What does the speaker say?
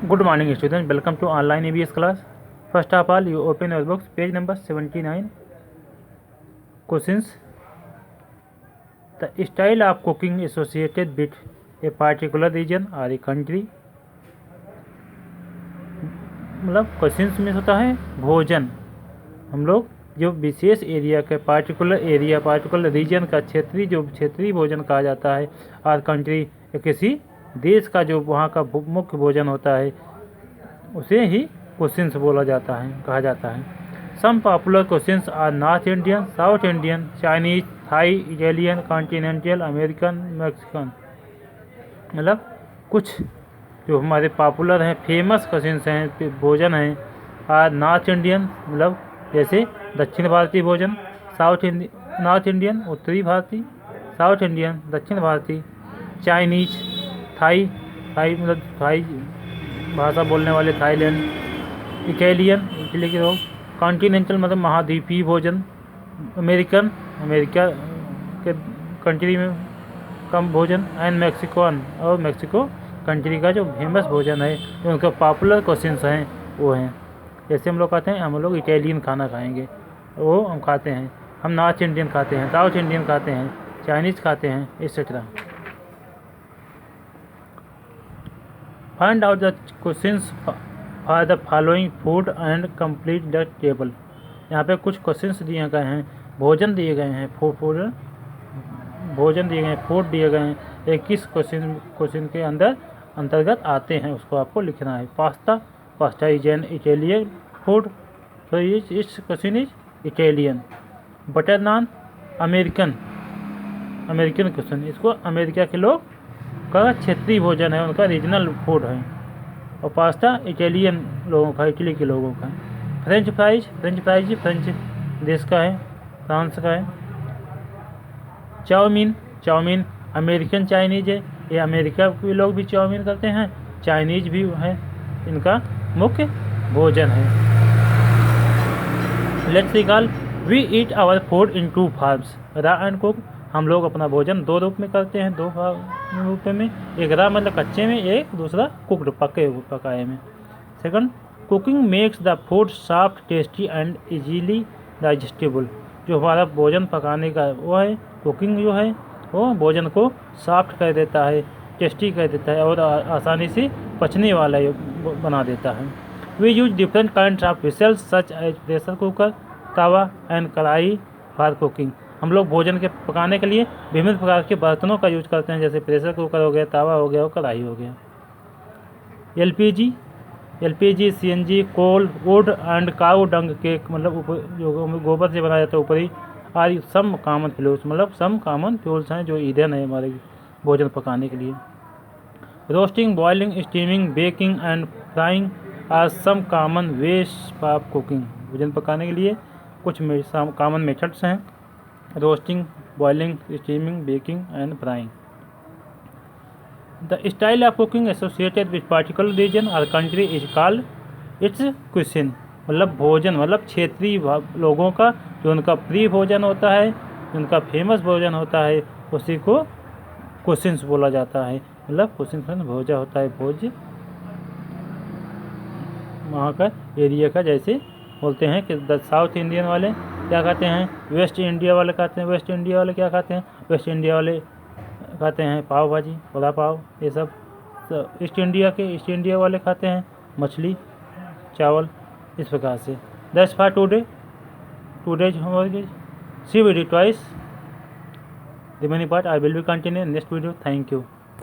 Good morning students, welcome to online EBS class. First of all, you open your books, page number 79. Questions. The style of cooking associated with a particular region or a country. मतलब questions में होता है भोजन। हम लोग जो विशेष area के particular reason का क्षेत्रीय भोजन कहा जाता है, और कंट्री किसी देश का जो वहाँ का मुख्य भोजन होता है उसे ही क्वेश्चंस कहा जाता है। Some popular questions are north Indian, south Indian, Chinese, Thai, Italian, continental, American, Mexican. मतलब कुछ जो हमारे पॉपुलर हैं, फेमस क्वेश्चंस हैं, भोजन हैं, आर नॉर्थ इंडियन मतलब जैसे दक्षिण भारतीय भोजन, नॉर्थ इंडियन उत्तरी भारतीय, साउथ इंडियन दक्षिण भारतीय, चाइनीज, थाई मतलब थाई भाषा बोलने वाले थाईलैंड, इटली के लोग, कॉन्टिनेंटल मतलब महाद्वीपीय भोजन, अमेरिका के कंट्री में कम भोजन, एंड मैक्सिको कंट्री का जो फेमस भोजन है, जो उनका पॉपुलर क्वेश्चंस हैं वो हैं। जैसे हम लोग कहते हैं हम लोग इटालियन खाना खाएंगे, वो हम खाते हैं, हम नॉर्थ इंडियन खाते हैं, साउथ इंडियन खाते हैं, चाइनीज़ खाते हैं, etcetera. Find out the questions for the following food and complete the table. यहाँ पे कुछ क्वेश्चंस दिए गए हैं, भोजन दिए गए हैं, फूड दिए गए हैं। एक किस क्वेश्चन के अंतर्गत आते हैं उसको आपको लिखना है। Pasta is an Italian food, so इस question is Italian. Butter naan American question, इसको अमेरिका के लोग का क्षेत्रीय भोजन है, उनका रीजनल फूड है। और पास्ता इटालियन लोगों का, इटली के लोगों का। फ्रेंच फ्राइज फ्रेंच देश का है, फ्रांस का है। चाउमीन अमेरिकन चाइनीज है, ये अमेरिका के लोग भी चाउमीन करते हैं, चाइनीज भी है, इनका मुख्य भोजन है। Let's recall, we eat our food in 2 forms, raw and cook. हम लोग अपना भोजन 2 रूप में करते हैं, 2 रूप में। एक रॉ मतलब कच्चे में, एक दूसरा कुक्ड पकाए में। Second, cooking makes the food soft, tasty and easily digestible. जो हमारा भोजन पकाने का वो है, कुकिंग जो है वो भोजन को सॉफ्ट कर देता है, टेस्टी कर देता है और आसानी से पचने वाला बना देता है। We use different kinds of vessels such as pressure cooker, tawa and kadhai for cooking. हम लोग भोजन के पकाने के लिए विभिन्न प्रकार के बर्तनों का यूज करते हैं, जैसे प्रेशर कुकर हो गया, तवा हो गया और कढ़ाई हो गया। LPG, CNG, coal, wood and cow dung के मतलब जो गोबर से बनाया जाता है ऊपरी, और सम कॉमन फ्यूल्स हैं जो ईंधन है हमारे भोजन पकाने के लिए। Roasting, boiling, steaming, baking and frying are some common ways of cooking. भोजन पकाने के लिए कुछ कॉमन मेथड्स हैं, roasting, boiling, steaming, baking and frying. The style of cooking associated with particular region और country is called its cuisine. मतलब भोजन मतलब क्षेत्रीय लोगों का जो उनका प्रिय भोजन होता है, उनका फेमस भोजन होता है, उसी को क्विसिन्स बोला जाता है। मतलब क्विसिन भोजन होता है, भोज वहाँ का एरिया का। जैसे बोलते हैं कि साउथ इंडियन वाले क्या खाते हैं, वेस्ट इंडिया वाले खाते हैं, वेस्ट इंडिया वाले क्या खाते हैं, वेस्ट इंडिया वाले खाते हैं पाव भाजी, वड़ा पाव, ये सब। ईस्ट इंडिया वाले खाते हैं मछली, चावल, इस प्रकार से। That's for today's homework. See video twice, remaining part I will be continue next video. Thank you.